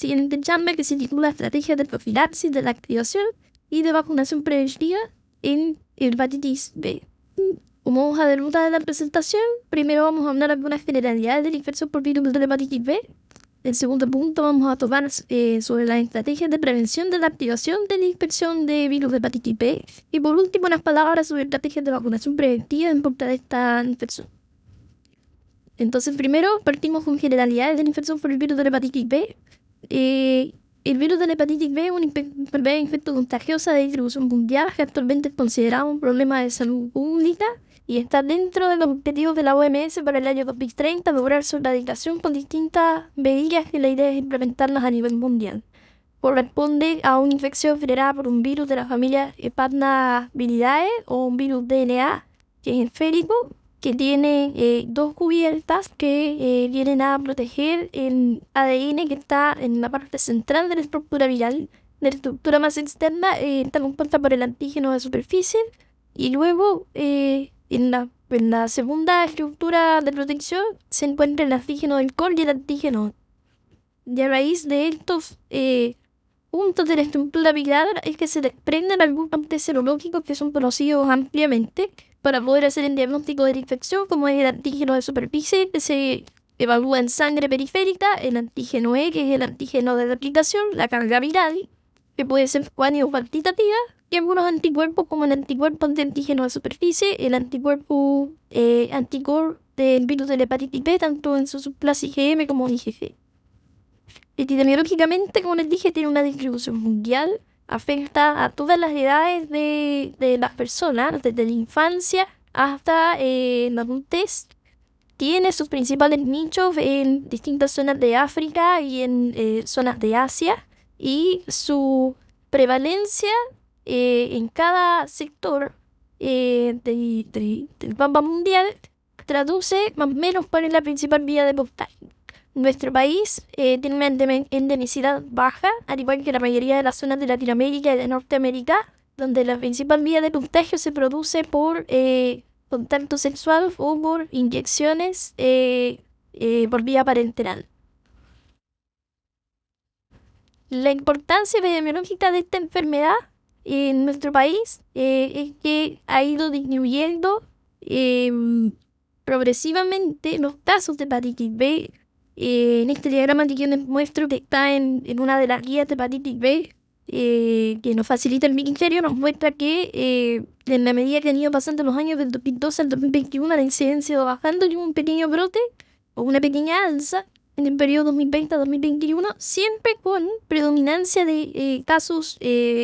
siguiente charla que se titula Estrategias de profilaxis, de la activación y de vacunación preventiva en hepatitis B. Como hoja de ruta de la presentación, primero vamos a hablar algunas generalidades de la infección por virus de la hepatitis B. El segundo punto vamos a tomar sobre las estrategias de prevención de la activación de la infección de virus de hepatitis B. Y por último, unas palabras sobre estrategias de vacunación preventiva en contra de esta infección. Entonces, primero partimos con generalidades de la infección por el virus de la hepatitis B. El virus de la hepatitis B es una enfermedad infecto-contagiosa de distribución mundial que actualmente es considerado un problema de salud pública y está dentro de los objetivos de la OMS para el año 2030 lograr su erradicación con distintas medidas que la idea es implementarlas a nivel mundial. Corresponde a una infección generada por un virus de la familia Hepatnaviridae o un virus DNA que es esférico, que tiene dos cubiertas que vienen a proteger el ADN que está en la parte central de la estructura viral. La estructura más externa está compuesta por el antígeno de superficie y luego en la segunda estructura de protección se encuentra el antígeno del core y el antígeno. Y a raíz de estos puntos de la estructura viral es que se desprenden algunos campos serológicos que son conocidos ampliamente para poder hacer el diagnóstico de la infección, como es el antígeno de superficie, que se evalúa en sangre periférica, el antígeno E, que es el antígeno de replicación, la carga viral, que puede ser cuántica o cuantitativa, y algunos anticuerpos como el anticuerpo de antígeno de superficie, el anticuerpo anticore del virus de la hepatitis B, tanto en su subclase IgM como IgG. Epidemiológicamente, como les dije, tiene una distribución mundial, afecta a todas las edades de las personas, desde la infancia hasta la adultez. Tiene sus principales nichos en distintas zonas de África y en zonas de Asia, y su prevalencia en cada sector del mapa mundial traduce más o menos cuál es la principal vía de contagio. Nuestro país tiene una endemicidad baja, al igual que la mayoría de las zonas de Latinoamérica y de Norteamérica, donde la principal vía de contagio se produce por contacto sexual o por inyecciones por vía parenteral. La importancia epidemiológica de esta enfermedad en nuestro país es que ha ido disminuyendo progresivamente los casos de hepatitis B. En este diagrama que yo les muestro, que está en una de las guías de hepatitis B, que nos facilita el ministerio, nos muestra que en la medida que han ido pasando los años del 2012 al 2021, la incidencia ha ido bajando y hubo un pequeño brote o una pequeña alza en el periodo 2020 a 2021, siempre con predominancia de casos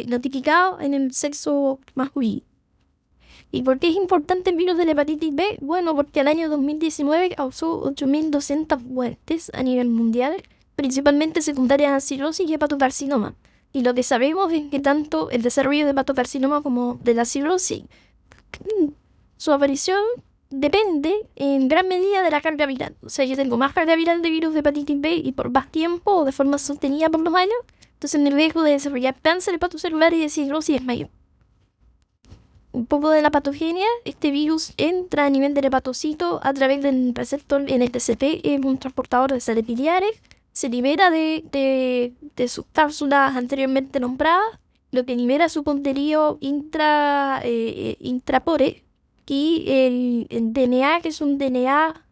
notificados en el sexo masculino. ¿Y por qué es importante el virus de la hepatitis B? Bueno, porque el año 2019 causó 8.200 muertes a nivel mundial, principalmente secundarias a cirrosis y hepatocarcinoma. Y lo que sabemos es que tanto el desarrollo de hepatocarcinoma como de la cirrosis, su aparición depende en gran medida de la carga viral. O sea, yo tengo más carga viral de virus de hepatitis B y por más tiempo o de forma sostenida por los años, entonces el riesgo de desarrollar cáncer hepatocelular y de cirrosis es mayor. Un poco de la patogenia, este virus entra a nivel del hepatocito a través del receptor NTCP, es un transportador de sales biliares, se libera de sus cápsulas anteriormente nombradas, lo que libera su contenido intrapore, y el DNA, que es un DNA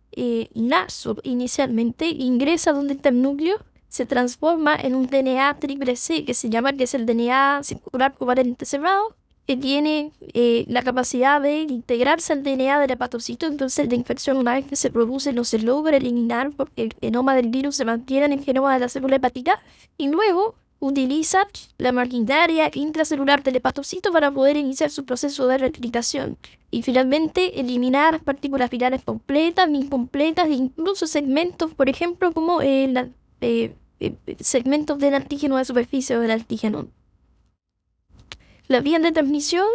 lazo inicialmente, ingresa donde está el núcleo, se transforma en un DNA triple C, que se llama, que es el DNA circular covalente cerrado, que tiene la capacidad de integrarse al DNA del hepatocito. Entonces la infección, una vez que se produce, no se logra eliminar porque el genoma del virus se mantiene en el genoma de la célula hepática, y luego utiliza la maquinaria intracelular del hepatocito para poder iniciar su proceso de replicación y finalmente eliminar partículas virales completas, incompletas e incluso segmentos, por ejemplo, como segmentos del antígeno de superficie o del antígeno. Las vías de transmisión,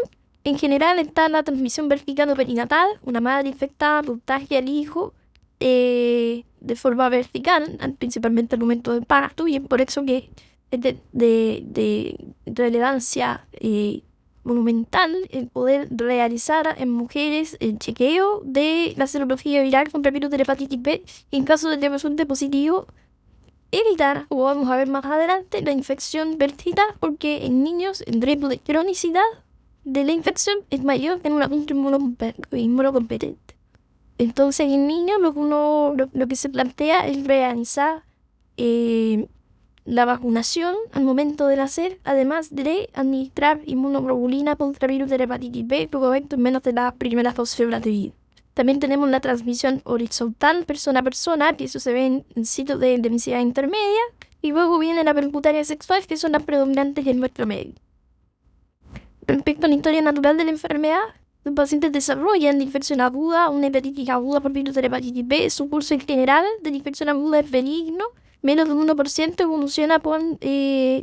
en general, está la transmisión vertical o perinatal. Una madre infectada contagia al hijo de forma vertical, principalmente al momento del parto, y es por eso que es de relevancia monumental el poder realizar en mujeres el chequeo de la serología viral contra el virus de la hepatitis B. En caso de que resulte positivo, evitar, como vamos a ver más adelante, la infección vertida, porque en niños el riesgo de cronicidad de la infección es mayor que en un adulto inmunocompetente. Entonces en niños lo que se plantea es realizar la vacunación al momento de nacer, además de administrar inmunoglobulina contra virus de la hepatitis B, luego en menos de las primeras 2 semanas de vida. También tenemos la transmisión horizontal persona a persona, que eso se ve en sitios de densidad intermedia, y luego viene la percutaria sexual, que son las predominantes en nuestro medio. Respecto a la historia natural de la enfermedad, los pacientes desarrollan la infección aguda, una hepatitis aguda por virus de la hepatitis B. Su curso en general de la infección aguda es benigno, menos de un 1% evoluciona con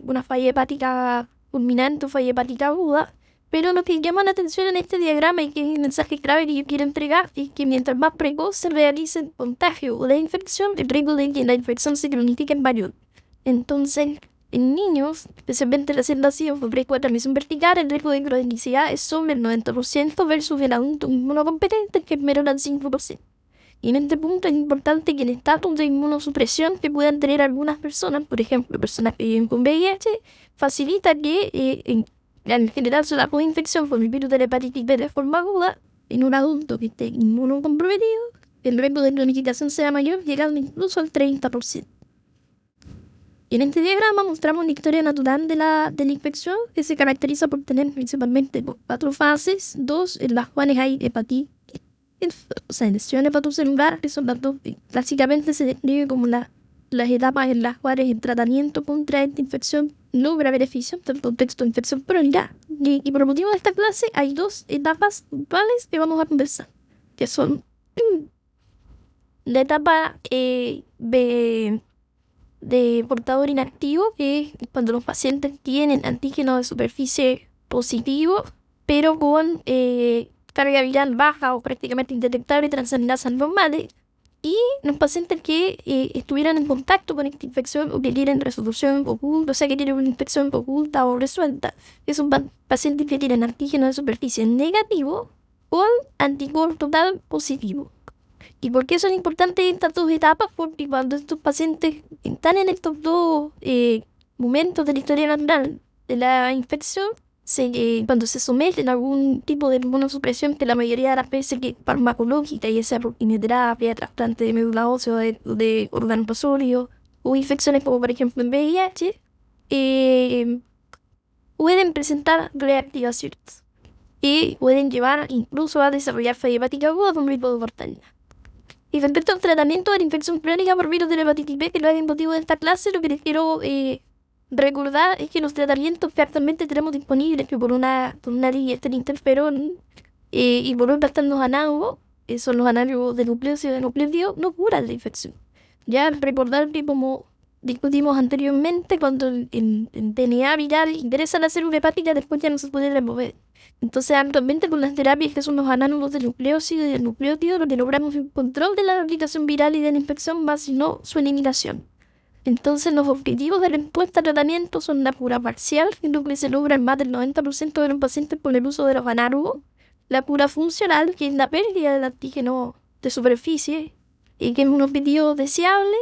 una falla hepática fulminante o falla hepática aguda. Pero lo que llama la atención en este diagrama y que es el mensaje clave que yo quiero entregar es que mientras más precoz se realice el contagio o la infección, el riesgo de que la infección se cronifique es mayor. Entonces, en niños, especialmente recién nacidos con riesgo de transmisión vertical, el riesgo de cronicidad es sobre el 90% versus el adulto inmunocompetente, que es menos del 5%. Y en este punto es importante que el estatus de inmunosupresión que puedan tener algunas personas, por ejemplo, personas que viven con VIH, facilita que en general se da infección por el virus de la hepatitis B de forma aguda en un adulto que esté inmunocomprometido, el riesgo de cronificación sea mayor, llegando incluso al 30%. Y en este diagrama mostramos la historia natural de la infección, que se caracteriza por tener principalmente 4 fases, 2 en las cuales hay hepatitis, o sea, lesión hepatocelular, que son las 2, clásicamente se describe como las etapas en las cuales el tratamiento contra esta infección logra beneficios en el contexto de infección crónica. Y por motivo de esta clase hay 2 etapas puntuales que vamos a conversar, que son la etapa de portador inactivo, que es cuando los pacientes tienen antígenos de superficie positivo, pero con carga viral baja o prácticamente indetectable y transaminasas normales, y los pacientes que estuvieran en contacto con esta infección o que tienen resolución oculta, o sea que tienen una infección oculta o resuelta, que son pacientes que tienen antígenos de superficie negativo o anticuerpo total positivo. ¿Y por qué son importantes estas 2 etapas? Porque cuando estos pacientes están en estos 2 momentos de la historia natural de la infección, cuando se someten a algún tipo de inmunosupresión, que la mayoría de las veces que es farmacológica, ya sea por quimioterapia, trasplante de médula ósea o de órganos sólidos, o infecciones como por ejemplo en VIH, pueden presentar reactivaciones y pueden llevar incluso a desarrollar falla hepática aguda con riesgo de mortalidad. Y respecto al tratamiento de la infección crónica por virus de la hepatitis B, que no es el motivo de esta clase, lo que les quiero recordar es que los tratamientos que actualmente tenemos disponibles, que por una línea está el interferón y por otra están los análogos, son los análogos de nucleócido de nucleótido, no curan la infección. Ya recordar que como discutimos anteriormente, cuando el DNA viral ingresa a la célula hepática, después ya no se puede remover. Entonces actualmente con las terapias que son los análogos del nucleócido y del nucleótido, lo que logramos es un control de la replicación viral y de la infección, más no su eliminación. Entonces los objetivos de respuesta al tratamiento son la cura parcial, que es lo que se logra en más del 90% de los pacientes por el uso de los análogos, la cura funcional, que es la pérdida del antígeno de superficie, y que es un objetivo deseable,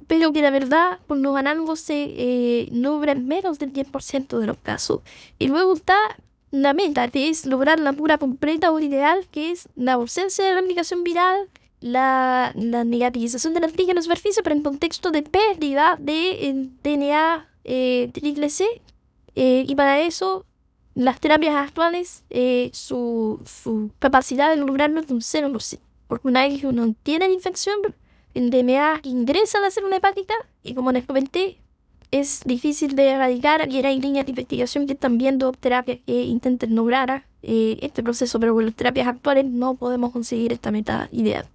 pero que la verdad con los análogos se logra en menos del 10% de los casos. Y luego está la meta, que es lograr la cura completa o ideal, que es la ausencia de replicación viral, la negativización del antígeno de superficie, pero en contexto de pérdida del DNA triple C. Y para eso, las terapias actuales, su capacidad de lograrlo es de un 0%. Porque una vez que uno tiene la infección, el DNA ingresa a la célula hepática y, como les comenté, es difícil de erradicar, y hay líneas de investigación que están viendo terapias que intenten lograr este proceso, pero con las terapias actuales no podemos conseguir esta meta ideal.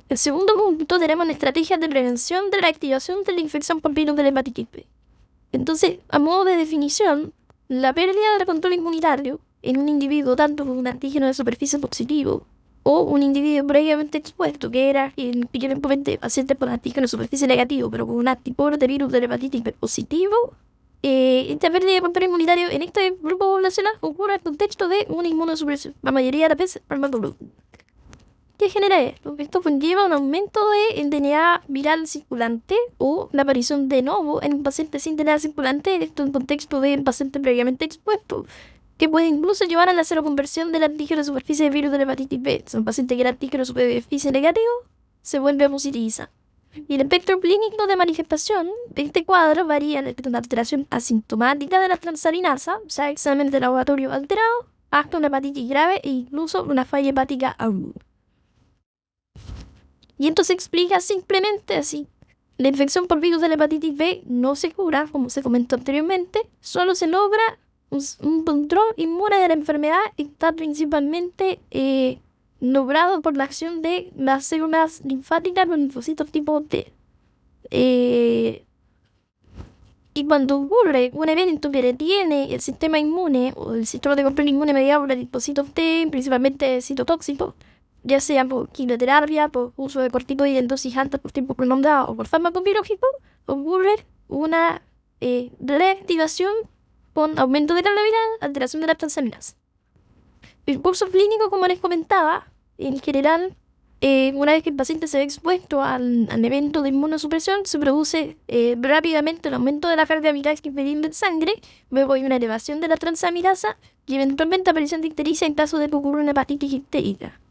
El segundo punto, tenemos la estrategia de prevención de la activación de la infección por virus de la hepatitis B. Entonces, a modo de definición, la pérdida del control inmunitario en un individuo tanto con un antígeno de superficie positivo o un individuo previamente expuesto, que era el paciente con antígeno de superficie negativo, pero con un anticuerpo de virus de la hepatitis B positivo, esta pérdida de control inmunitario en este grupo poblacional ocurre en el contexto de una inmunosupresión, la mayoría de las veces farmacológica. ¿Qué genera esto? Esto conlleva un aumento del DNA viral circulante o la aparición de nuevo en un paciente sin DNA circulante, esto en contexto del paciente previamente expuesto, que puede incluso llevar a la seroconversión del antígeno de superficie de virus de la hepatitis B. Si un paciente que era antígeno de superficie negativo, se vuelve positivizante. Y el espectro clínico de manifestación de este cuadro varía desde una alteración asintomática de la transaminasa, o sea, examen de laboratorio alterado, hasta una hepatitis grave e incluso una falla hepática aguda. Y esto se explica simplemente así. La infección por virus de la hepatitis B no se cura, como se comentó anteriormente, solo se logra un control inmune de la enfermedad y está principalmente logrado por la acción de las células linfáticas, los linfocitos tipo T. Y cuando ocurre un evento que detiene el sistema inmune o el sistema de control inmune mediado por los linfocitos T, principalmente citotóxicos, ya sea por quimioterapia, por uso de corticoides en dosis altas por tiempo prolongado o por fármacos biológicos, ocurre una reactivación con aumento de la gravedad, alteración de la transaminasa. El curso clínico, como les comentaba, en general, una vez que el paciente se ve expuesto al evento de inmunosupresión, se produce rápidamente el aumento de la carga viral expedible en sangre, luego hay una elevación de la transaminasa y eventualmente aparición de ictericia en caso de que ocurra una hepatitis ictérica.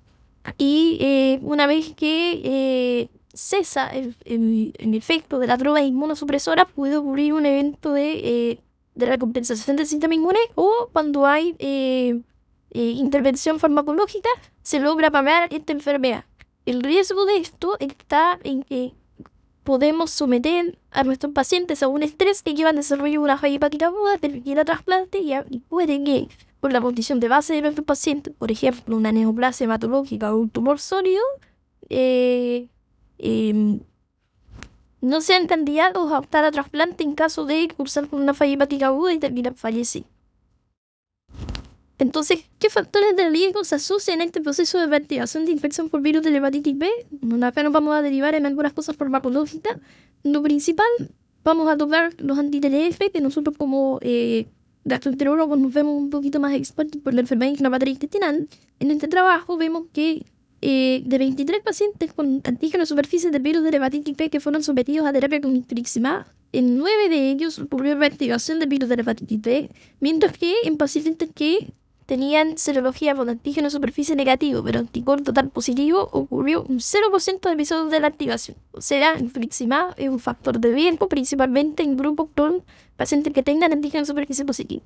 Y una vez que cesa el efecto de la droga inmunosupresora, puede ocurrir un evento de recompensación del sistema inmune, o cuando hay intervención farmacológica, se logra paliar esta enfermedad. El riesgo de esto está en que podemos someter a nuestros pacientes a un estrés que lleva al desarrollo de una falla hepática aguda, que requiere trasplante, y puede que, por la condición de base de nuestros pacientes, por ejemplo, una neoplasia hematológica o un tumor sólido, no sean candidatos a optar a trasplante en caso de cursar con una falla hepática aguda y terminar falleciendo. Entonces, ¿qué factores de riesgo se asocian a este proceso de reactivación de infección por virus de la hepatitis B? Acá nos vamos a derivar en algunas cosas farmacológicas. Lo principal, vamos a tocar los anti-TNF, que nosotros como gastroenterólogos nos vemos un poquito más expertos por la enfermedad inflamatoria intestinal. En este trabajo vemos que de 23 pacientes con antígeno de superficie del virus de la hepatitis B que fueron sometidos a terapia con infliximab, en 9 de ellos ocurrió reactivación del virus de la hepatitis B, mientras que en pacientes que tenían serología con antígeno de superficie negativo, pero anticuerpo total positivo, ocurrió un 0% de episodios de la activación. O sea, infliximab es un factor de riesgo, principalmente en grupos con pacientes que tengan antígeno de superficie positivo.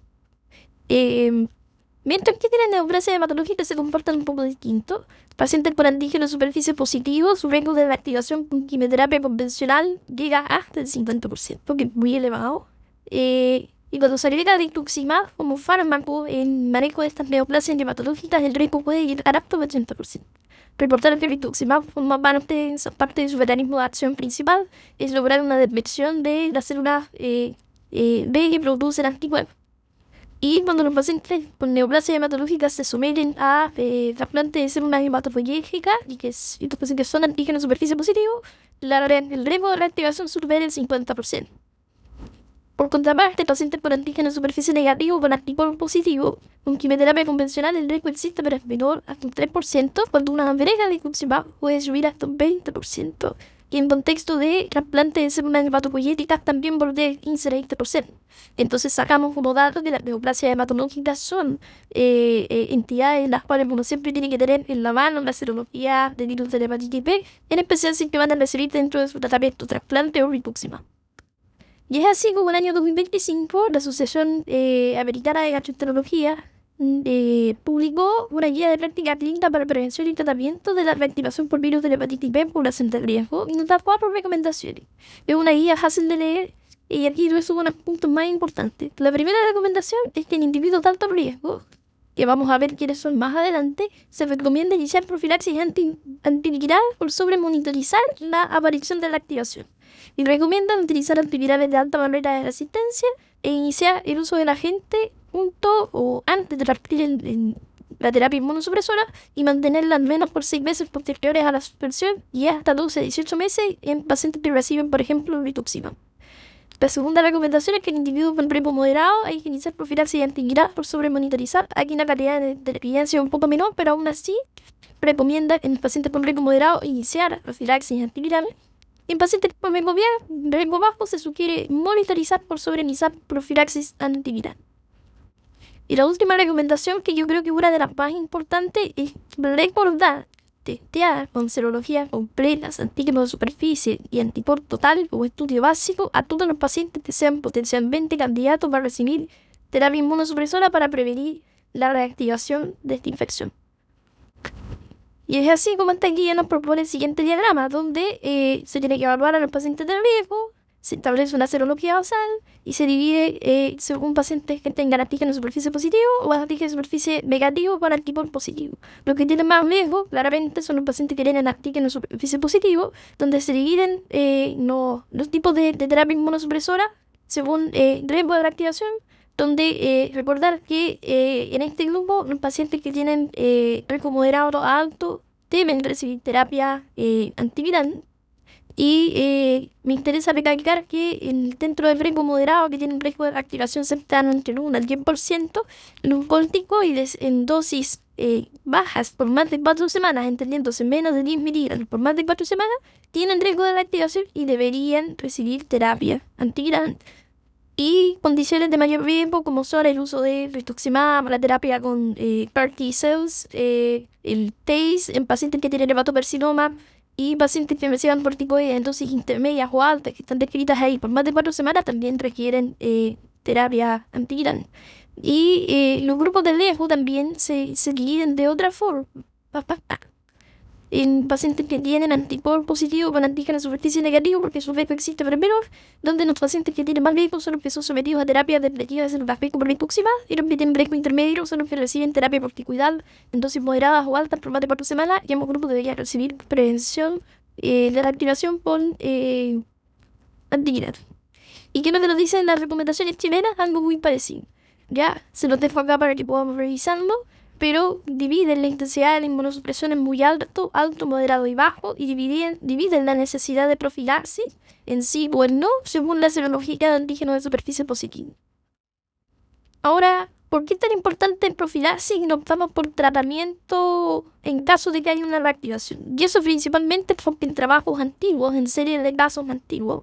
Mientras que tienen neoplasia hematológica se comportan un poco distintos. Pacientes con antígeno de superficie positivo, su riesgo de reactivación con quimioterapia convencional llega hasta el 50%, que es muy elevado. Y cuando se agrega rituximab como fármaco en manejo de estas neoplasias hematológicas, el riesgo puede llegar hasta el 80%. Reportar que rituximab forma parte de su mecanismo de acción principal es lograr una desversión de las células B que producen anticuerpos. Y cuando los pacientes con neoplasia hematológica se someten a trasplante de células hematopoyéticas y que estos pacientes son antígenos de superficie positivo, el riesgo de reactivación supera el 50%. Por contraparte, pacientes con antígeno de superficie negativo con anticuerpo positivo, con quimioterapia convencional el riesgo existe, pero es menor hasta un 3%, cuando una pareja de rituximab puede subir hasta un 20%. Y en contexto de trasplante de células hematopoyéticas también bordea el 15-20%. Entonces sacamos como datos que las neoplasias hematológicas son entidades en las cuales uno siempre tiene que tener en la mano la serología de virus de la hepatitis B, en especial si que van a recibir dentro de su tratamiento trasplante o rituximab. Y es así como en el año 2025 la Asociación Americana de Gastroenterología publicó una guía de práctica clínica para prevención y tratamiento de la reactivación por virus de la hepatitis B en población de riesgo y nos da 4 recomendaciones. Es una guía fácil de leer y aquí resumo los puntos más importantes. La primera recomendación es que en individuos de alto riesgo, que vamos a ver quiénes son más adelante, se recomienda iniciar profilaxis antiviral por sobre monitorizar la aparición de la activación. Y recomiendan utilizar antivirales de alta barrera de resistencia e iniciar el uso del agente junto o antes de partir en la terapia inmunosupresora y mantenerla al menos por 6 meses posteriores a la suspensión y hasta 12 a 18 meses en pacientes que reciben, por ejemplo, rituximab. La segunda recomendación es que el individuo con riesgo moderado hay que iniciar profilaxis antiviral por sobremonitorizar. Aquí la calidad de evidencia es un poco menor, pero aún así recomienda en pacientes con riesgo moderado iniciar profilaxis antiviral. En pacientes con riesgo bajo se sugiere monitorizar por sobreiniciar profilaxis antiviral. Y la última recomendación, que yo creo que es una de las más importantes, es recordar testear con serologías completas, antígenos de superficie y antipor total como estudio básico a todos los pacientes que sean potencialmente candidatos para recibir terapia inmunosupresora para prevenir la reactivación de esta infección. Y es así como esta guía nos propone el siguiente diagrama, donde se tiene que evaluar a los pacientes de riesgo, se establece una serología basal y se divide según pacientes que tengan antígeno de superficie positivo o antígeno de superficie negativo con antipor positivo. Los que tienen más riesgo, claramente, son los pacientes que tienen antígeno de superficie positivo, donde se dividen los tipos de terapia inmunosupresora según riesgo de reactivación, donde recordar que en este grupo los pacientes que tienen riesgo moderado o alto deben recibir terapia antiviral. Y me interesa recalcar que dentro del riesgo moderado, que tiene un riesgo de activación cercano entre el 1 al 10%, los corticoides en dosis bajas por más de 4 semanas, entendiéndose menos de 10 miligramos por más de 4 semanas, tienen riesgo de reactivación y deberían recibir terapia antiviral. Y condiciones de mayor riesgo, como son el uso de rituximab, la terapia con CAR T-cells, el TACE en pacientes que tienen hepatocarcinoma, y pacientes que reciban corticoides en dosis intermedias o altas, que están descritas ahí por más de 4 semanas, también requieren terapia antiviral. Y los grupos de riesgo también se dividen de otra forma. En pacientes que tienen antipor positivo con antígeno de superficie negativo, porque su riesgo existe primero, donde los pacientes que tienen más riesgo son los que son sometidos a terapia depletiva de células B como rituximab, y los que tienen riesgo intermedio son los que reciben terapia corticoidal en dosis moderadas o altas por más de 4 semanas, y ambos grupos deberían recibir prevención de la activación con antiviral. ¿Y qué nos lo dicen las recomendaciones chilenas? Algo muy parecido. Ya, se los dejo acá para que podamos revisarlo, pero dividen la intensidad de la inmunosupresión en muy alto, moderado y bajo, y dividen la necesidad de profilaxis en sí o en no, según la serología de antígeno de superficie positivo. Ahora, ¿por qué es tan importante el profilaxis y no optamos por tratamiento en caso de que haya una reactivación? Y eso principalmente porque en trabajos antiguos, en series de casos antiguos,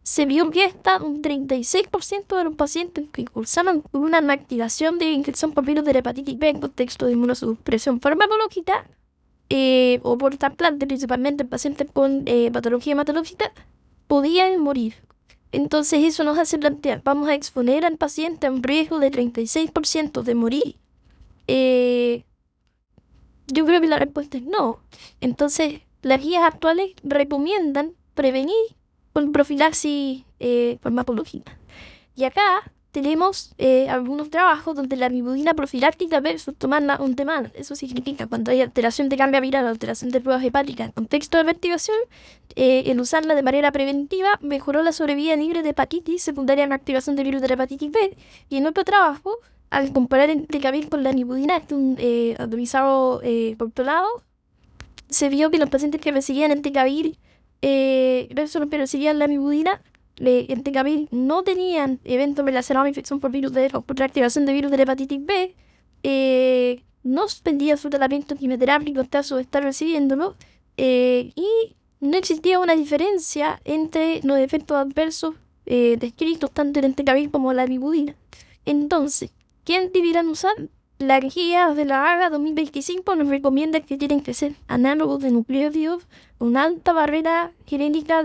se vio que hasta un 36% de los pacientes que cursaban con una reactivación de infección por virus de hepatitis B en contexto de inmunosupresión farmacológica o por trasplante, principalmente en pacientes con patología hematológica, podían morir. Entonces eso nos hace plantear, ¿vamos a exponer al paciente a un riesgo de 36% de morir? Yo creo que la respuesta es no. Entonces las guías actuales recomiendan prevenir con profilaxis farmacológica. Y acá tenemos algunos trabajos donde la amibudina profiláctica versus tomarla on demand. Eso significa cuando hay alteración de cambio viral, alteración de pruebas hepáticas en contexto de reactivación, el usarla de manera preventiva mejoró la sobrevida libre de hepatitis secundaria a la activación de virus de la hepatitis B. Y en otro trabajo, al comparar entecavir con la amibudina, atomizado por otro lado, se vio que los pacientes que recibían entecavir pero recibían la amibudina, entecavir no tenían eventos relacionados a infección por virus por reactivación de virus de la hepatitis B, no suspendía su tratamiento quimioterápico en caso de estar recibiéndolo, y no existía una diferencia entre los efectos adversos descritos tanto en entecavir como la amibudina. Entonces, ¿qué deberían usar? La guía de la AGA 2025 nos recomienda que tienen que ser análogos de nucleótidos con alta barrera genética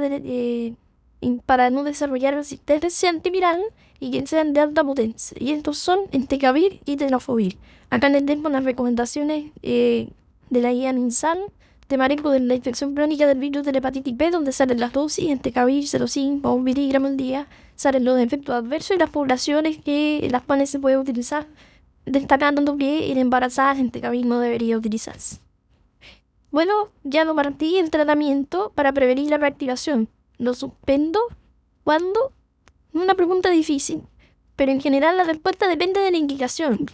para no desarrollar resistencia antiviral y que sean de alta potencia. Y estos son entecavir y tenofovir. Acá tenemos las recomendaciones de la guía NINSAL de manejo de la infección crónica del virus de la hepatitis B, donde salen las dosis, entecavir 0,5 o 1 miligramo al día, salen los efectos adversos y las poblaciones las cuales se puede utilizar, destacando que en embarazadas entecavir no debería utilizarse. Bueno, ya no partí el tratamiento para prevenir la reactivación. ¿Lo suspendo? ¿Cuándo? Una pregunta difícil, pero en general la respuesta depende de la indicación.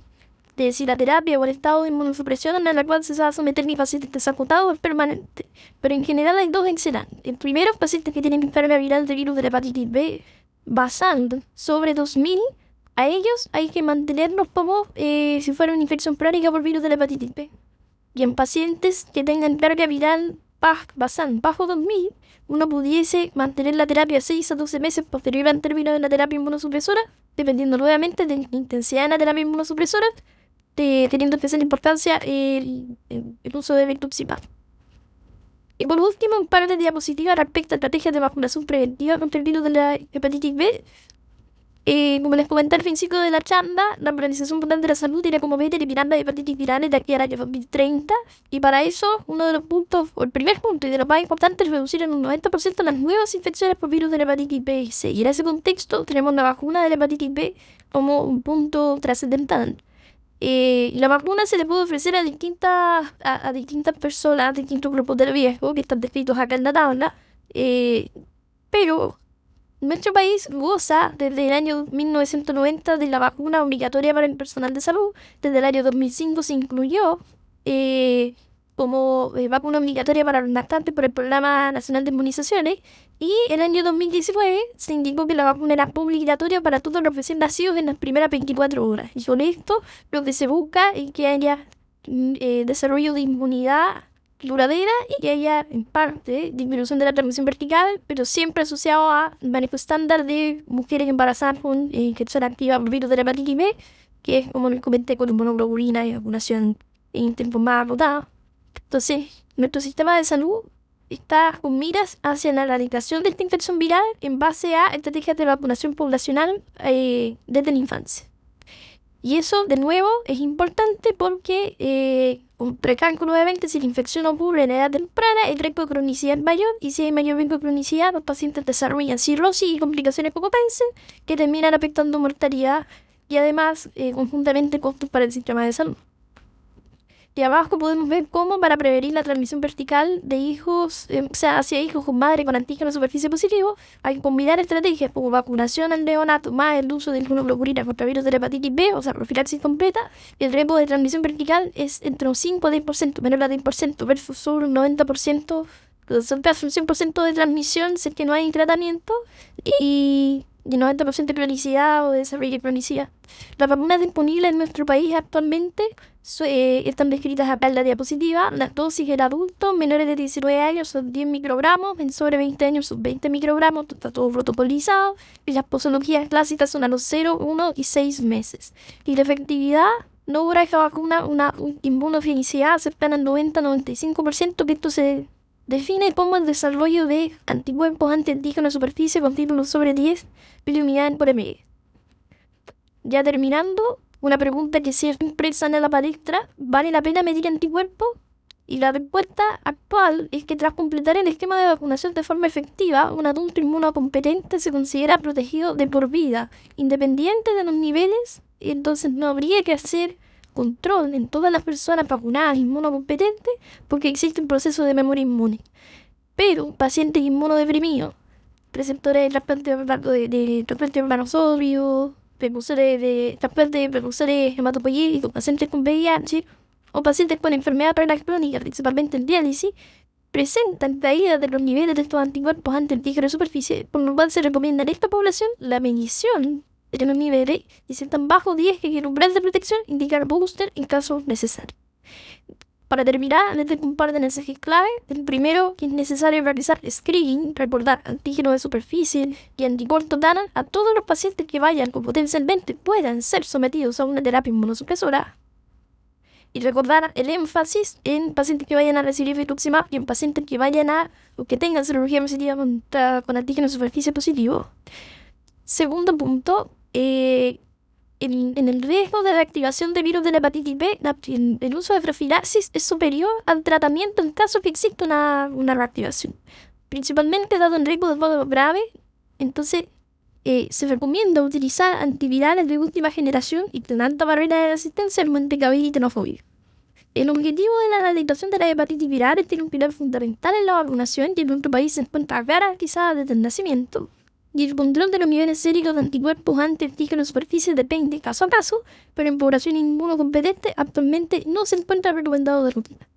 de si la terapia o el estado de inmunosupresión en la cual se va a someter mi paciente desacotado es permanente. Pero en general hay dos excelentes. El primero, pacientes que tienen enfermedad viral de virus de la hepatitis B basal sobre 2000, a ellos hay que mantenerlos como si fuera una infección crónica por virus de la hepatitis B. Y en pacientes que tengan carga viral basal bajo 2000, uno pudiese mantener la terapia 6 a 12 meses posterior al término de la terapia inmunosupresora, dependiendo nuevamente de la intensidad de la terapia inmunosupresora, teniendo especial importancia el uso de rituximab. Y por último, un par de diapositivas respecto a estrategias de vacunación preventiva contra el virus de la hepatitis B. Como les comenté al principio de la charla, la Organización Mundial de la Salud tiene como meta eliminar la hepatitis viral de aquí al año 2030, y para eso uno de los puntos, o el primer punto y de los más importantes, es reducir en un 90% las nuevas infecciones por virus de la hepatitis B y C. Y en ese contexto tenemos la vacuna de la hepatitis B como un punto trascendental. La vacuna se le puede ofrecer a distintas personas, a distintos grupos de riesgo que están descritos acá en la tabla, pero nuestro país goza desde el año 1990 de la vacuna obligatoria para el personal de salud. Desde el año 2005 se incluyó como vacuna obligatoria para los lactantes por el Programa Nacional de Inmunizaciones. Y en el año 2019 se indicó que la vacuna era obligatoria para todos los recién nacidos en las primeras 24 horas. Y con esto lo que se busca es que haya desarrollo de inmunidad duradera y que haya, en parte, disminución de la transmisión vertical, pero siempre asociado a manejo estándar de mujeres embarazadas con que son activas por virus de la hepatitis B, que es, como les comenté, con inmunoglobulina y vacunación en tiempos más acotados. Entonces, nuestro sistema de salud está con miras hacia la erradicación de esta infección viral en base a estrategias de vacunación poblacional desde la infancia. Y eso, de nuevo, es importante porque recalco nuevamente, si la infección ocurre en edad temprana, el riesgo de cronicidad es mayor, y si hay mayor riesgo de cronicidad, los pacientes desarrollan cirrosis y complicaciones poco pensen que terminan afectando mortalidad y además conjuntamente costos para el sistema de salud. Y abajo podemos ver cómo, para prevenir la transmisión vertical de hijos, hacia hijos con madre con antígeno superficie positivo, hay que combinar estrategias como vacunación al neonato más el uso de inmunoglobulina contra virus de la hepatitis B, o sea, profilaxis completa. El riesgo de transmisión vertical es entre un 5 y 10%, menor a 10% versus sobre un 90%, un 100% de transmisión si es que no hay tratamiento, y 90% de cronicidad o de desarrollo de cronicidad. Las vacunas disponibles en nuestro país actualmente están descritas acá en la diapositiva. Las dosis en adultos menores de 19 años son 10 microgramos, en sobre 20 años son 20 microgramos, está todo protocolizado. Y las posologías clásicas son a los 0, 1 y 6 meses. Y la efectividad logra esta vacuna una inmunogenicidad cercana al 90-95%, que esto se define como el desarrollo de anticuerpos antiantígenos de superficie con títulos sobre 10 miliunidades por ml. Ya terminando, una pregunta que siempre sale a la palestra: ¿vale la pena medir anticuerpos? Y la respuesta actual es que tras completar el esquema de vacunación de forma efectiva, un adulto inmunocompetente se considera protegido de por vida, independiente de los niveles. Entonces no habría que hacer control en todas las personas vacunadas inmunocompetentes porque existe un proceso de memoria inmune. Pero pacientes inmunodeprimidos, preceptores de trasplante de trasplante órgano sólido, precursores hematopoyéticos, pacientes con VIH o pacientes con enfermedad renal crónica, principalmente en diálisis, presentan caídas de los niveles de estos anticuerpos antiantígenos de superficie, por lo cual se recomienda en esta población la medición de los niveles, y si están bajo 10, que es el umbral de protección, indicar booster en caso necesario. Para terminar, les dejo un par de mensajes clave. El primero, que es necesario realizar screening, recordar antígenos de superficie y anticuerpos DANA a todos los pacientes que vayan o potencialmente puedan ser sometidos a una terapia inmunosupresora. Y recordar el énfasis en pacientes que vayan a recibir rituximab y en pacientes que vayan o que tengan serología positiva con antígenos de superficie positivo. Segundo punto, en el riesgo de reactivación de virus de la hepatitis B, el uso de profilaxis es superior al tratamiento en caso que exista una reactivación. Principalmente dado el riesgo de cuadro grave, entonces se recomienda utilizar antivirales de última generación y con alta barrera de resistencia al Montecavid y tenofovir. El objetivo de la erradicación de la hepatitis viral tiene un pilar fundamental en la vacunación, y en nuestro país se encuentra garantizada desde el nacimiento. y el control de los niveles séricos de anticuerpos ante-antígenos superficie depende caso a caso, pero en población inmunocompetente actualmente no se encuentra recomendado de rutina.